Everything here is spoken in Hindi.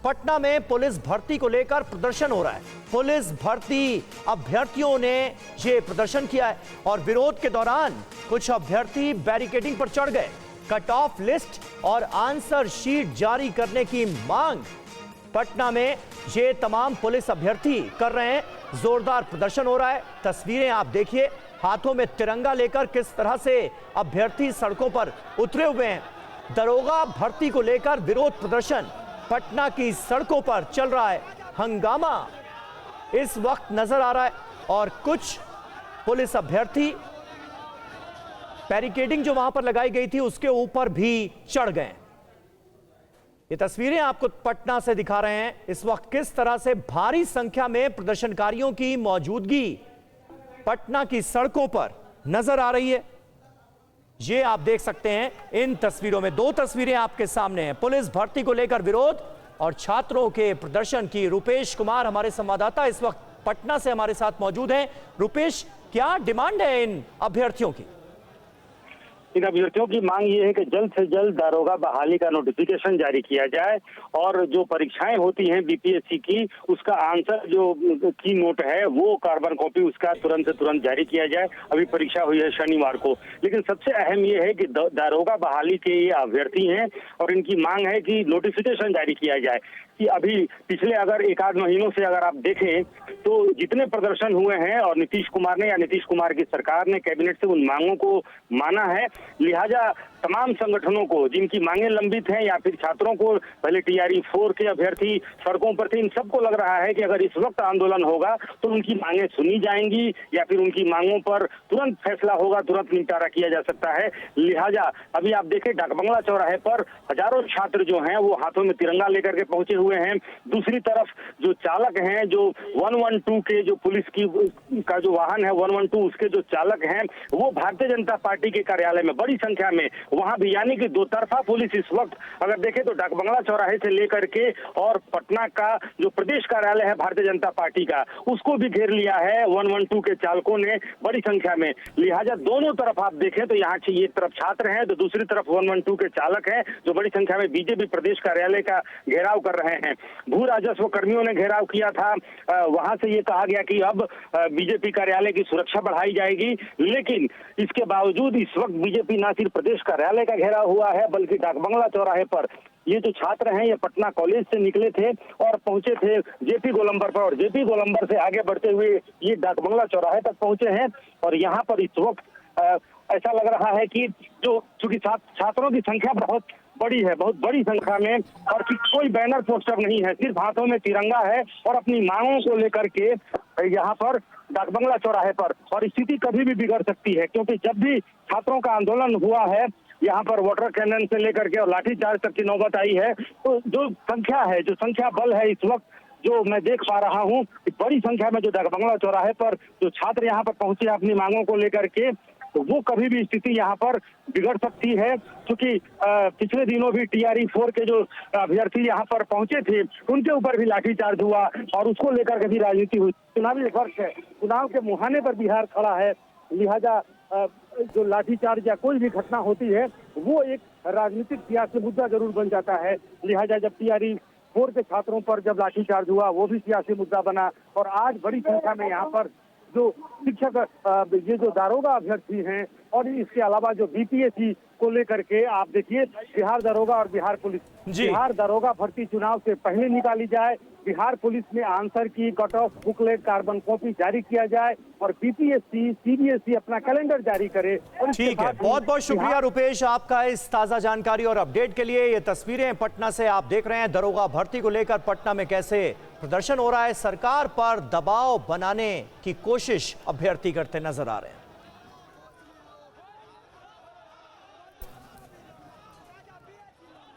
पटना में पुलिस भर्ती को लेकर प्रदर्शन हो रहा है। पुलिस भर्ती अभ्यर्थियों ने ये प्रदर्शन किया है और विरोध के दौरान कुछ अभ्यर्थी बैरिकेडिंग पर चढ़ गए। कट ऑफ लिस्ट और आंसर शीट जारी करने की मांग पटना में ये तमाम पुलिस अभ्यर्थी कर रहे हैं। जोरदार प्रदर्शन हो रहा है। तस्वीरें आप देखिए, हाथों में तिरंगा लेकर किस तरह से अभ्यर्थी सड़कों पर उतरे हुए हैं। दरोगा भर्ती को लेकर विरोध प्रदर्शन पटना की सड़कों पर चल रहा है। हंगामा इस वक्त नजर आ रहा है और कुछ पुलिस अभ्यर्थी बैरिकेडिंग जो वहां पर लगाई गई थी उसके ऊपर भी चढ़ गए। ये तस्वीरें आपको पटना से दिखा रहे हैं। इस वक्त किस तरह से भारी संख्या में प्रदर्शनकारियों की मौजूदगी पटना की सड़कों पर नजर आ रही है। ये आप देख सकते हैं इन तस्वीरों में। दो तस्वीरें आपके सामने हैं, पुलिस भर्ती को लेकर विरोध और छात्रों के प्रदर्शन की। रुपेश कुमार हमारे संवाददाता इस वक्त पटना से हमारे साथ मौजूद हैं। रुपेश, क्या डिमांड है इन अभ्यर्थियों की? इन अभ्यर्थियों की मांग ये है कि जल्द से जल्द दारोगा बहाली का नोटिफिकेशन जारी किया जाए और जो परीक्षाएं होती हैं बीपीएससी की, उसका आंसर जो की नोट है वो कार्बन कॉपी उसका तुरंत से तुरंत जारी किया जाए। अभी परीक्षा हुई है शनिवार को, लेकिन सबसे अहम ये है कि दारोगा बहाली के ये अभ्यर्थी हैं और इनकी मांग है कि नोटिफिकेशन जारी किया जाए। कि अभी पिछले अगर एक आध महीनों से अगर आप देखें तो जितने प्रदर्शन हुए हैं और नीतीश कुमार ने या नीतीश कुमार की सरकार ने कैबिनेट से उन मांगों को माना है, लिहाजा तमाम संगठनों को जिनकी मांगें लंबित हैं या फिर छात्रों को, पहले टीआरई 4 के अभ्यर्थी सड़कों पर थे, इन सबको लग रहा है कि अगर इस वक्त आंदोलन होगा तो उनकी मांगें सुनी जाएंगी या फिर उनकी मांगों पर तुरंत फैसला होगा, तुरंत निपटारा किया जा सकता है। लिहाजा अभी आप देखें डाकबंगला चौराहे पर हजारों छात्र जो हैं वो हाथों में तिरंगा लेकर के पहुंचे हुए हैं। दूसरी तरफ जो चालक हैं, जो 112 के जो पुलिस की का जो वाहन है 112 उसके जो चालक हैं वो भारतीय जनता पार्टी के कार्यालय में बड़ी संख्या में वहां भी, यानी कि दो तरफा पुलिस इस वक्त अगर देखें तो डाकबंगला चौराहे से लेकर के और पटना का जो प्रदेश कार्यालय है भारतीय जनता पार्टी का उसको भी घेर लिया है 112 के चालकों ने बड़ी संख्या में। लिहाजा दोनों तरफ आप देखें तो यहाँ से एक तरफ छात्र हैं तो दूसरी तरफ 112 के चालक हैं जो बड़ी संख्या में बीजेपी प्रदेश कार्यालय का घेराव कर रहे हैं। भू राजस्व कर्मियों ने घेराव किया था, वहां से ये कहा गया कि अब बीजेपी कार्यालय की सुरक्षा बढ़ाई जाएगी, लेकिन इसके बावजूद इस वक्त बीजेपी ना सिर्फ प्रदेश कार्यालय का घेराव हुआ है बल्कि डाकबंगला चौराहे पर ये जो छात्र हैं ये पटना कॉलेज से निकले थे और पहुंचे थे जेपी गोलंबर पर और जेपी गोलंबर से आगे बढ़ते हुए ये डाकबंगला चौराहे तक पहुंचे हैं। और यहाँ पर इस वक्त ऐसा लग रहा है कि जो चूंकि छात्रों की संख्या बहुत बड़ी है, बहुत बड़ी संख्या में, और कोई बैनर पोस्टर नहीं है, सिर्फ हाथों में तिरंगा है और अपनी मांगों को लेकर के यहाँ पर डाकबंगला चौराहे पर। और स्थिति कभी भी बिगड़ सकती है क्योंकि जब भी छात्रों का आंदोलन हुआ है यहाँ पर वाटर कैनन से लेकर के और लाठीचार्ज तक की नौबत आई है, तो जो संख्या है, जो संख्या बल है इस वक्त जो मैं देख पा रहा हूँ, बड़ी संख्या में जो डाकबंगला चौराहे पर जो छात्र यहाँ पर पहुंचे अपनी मांगों को लेकर के, तो वो कभी भी स्थिति यहाँ पर बिगड़ सकती है। क्योंकि पिछले दिनों भी टीआरई 4 के जो अभ्यर्थी यहाँ पर पहुंचे थे उनके ऊपर भी लाठीचार्ज हुआ और उसको लेकर के भी राजनीति हुई। चुनावी वर्ष है, चुनाव के मुहाने पर बिहार खड़ा है, लिहाजा जो लाठीचार्ज या कोई भी घटना होती है वो एक राजनीतिक सियासी मुद्दा जरूर बन जाता है। लिहाजा जब टीआरई 4 के छात्रों पर जब लाठीचार्ज हुआ वो भी सियासी मुद्दा बना और आज बड़ी संख्या में यहाँ पर जो शिक्षक ये जो दारोगा अभ्यर्थी हैं और इसके अलावा जो बीपीएससी को लेकर के आप देखिए बिहार दारोगा और बिहार पुलिस, बिहार दारोगा भर्ती चुनाव से पहले निकाली जाए, बिहार पुलिस में आंसर की cut off booklet carbon copy जारी किया जाए और बीपीएससी सीबीएसई अपना कैलेंडर जारी करे। ठीक है, बहुत बहुत शुक्रिया रुपेश आपका इस ताजा जानकारी और अपडेट के लिए। ये तस्वीरें पटना से आप देख रहे हैं, दरोगा भर्ती को लेकर पटना में कैसे प्रदर्शन हो रहा है। सरकार पर दबाव बनाने की कोशिश अभ्यर्थी करते नजर आ रहे हैं।